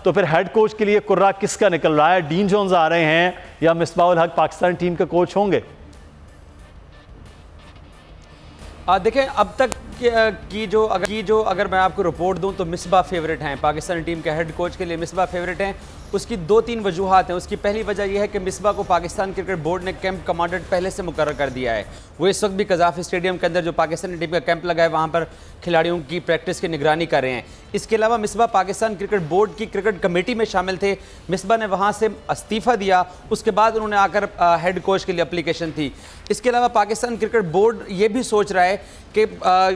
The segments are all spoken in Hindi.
तो फिर हेड कोच के लिए कुर्रा किसका निकल रहा है? डीन जोन्स आ रहे हैं या मिसबाह उल हक पाकिस्तान टीम के कोच होंगे? देखें, अब तक की जो अगर मैं आपको रिपोर्ट दूं तो मिसबाह फेवरेट हैं। पाकिस्तानी टीम के हेड कोच के लिए मिसबाह फेवरेट हैं। उसकी 2-3 वजूहात हैं। उसकी पहली वजह यह है कि मिसबाह को पाकिस्तान क्रिकेट बोर्ड ने कैंप कमांडेंट पहले से मुकर्रर कर दिया है। वो इस वक्त भी कज़ाफ़ी स्टेडियम के अंदर जो पाकिस्तानी टीम का कैंप लगा है वहाँ पर खिलाड़ियों की प्रैक्टिस की निगरानी कर रहे हैं। इसके अलावा मिसबाह पाकिस्तान क्रिकेट बोर्ड की क्रिकेट कमेटी में शामिल थे। मिसबाह ने वहाँ से इस्तीफ़ा दिया, उसके बाद उन्होंने आकर हेड कोच के लिए एप्लीकेशन थी। इसके अलावा पाकिस्तान क्रिकेट बोर्ड ये भी सोच रहा है कि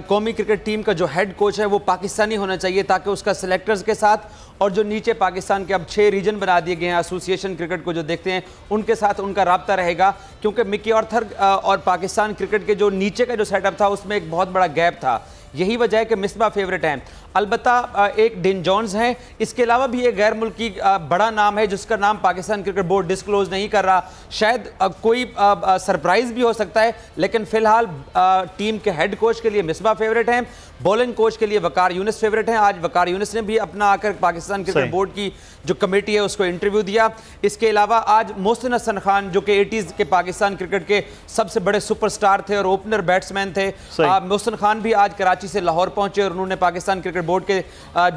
कौमी क्रिकेट टीम का जो हेड कोच है वो पाकिस्तानी होना चाहिए, ताकि उसका सेलेक्टर्स के साथ और जो नीचे पाकिस्तान के अब 6 रीजन बना दिए गए हैं एसोसिएशन क्रिकेट को जो देखते हैं उनके साथ उनका राब्ता रहेगा। क्योंकि मिकी आर्थर और पाकिस्तान क्रिकेट के जो नीचे का जो सेटअप था उसमें एक बहुत बड़ा गैप था। यही वजह है कि मिसबाह फेवरेट हैं। अलबत्ता एक डीन जोन्स हैं। इसके अलावा भी एक गैर मुल्की बड़ा नाम है जिसका नाम पाकिस्तान क्रिकेट बोर्ड डिस्क्लोज नहीं कर रहा। शायद कोई सरप्राइज भी हो सकता है, लेकिन फिलहाल टीम के हेड कोच के लिए मिसबाह फेवरेट हैं। बॉलिंग कोच के लिए वकार यूनिस फेवरेट हैं। आज वकार यूनिस ने भी अपना आकर पाकिस्तान क्रिकेट बोर्ड की जो कमेटी है उसको इंटरव्यू दिया। इसके अलावा आज मोहसिन हसन खान जो कि 80s के पाकिस्तान क्रिकेट के सबसे बड़े सुपरस्टार थे और ओपनर बैट्समैन थे, मोहसिन खान भी आज कराची से लाहौर पहुंचे और उन्होंने पाकिस्तान क्रिकेट बोर्ड के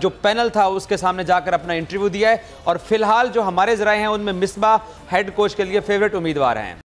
जो पैनल था उसके सामने जाकर अपना इंटरव्यू दिया है। और फिलहाल जो हमारे ज़राए हैं उनमें मिसबाह हेड कोच के लिए फेवरेट उम्मीदवार हैं।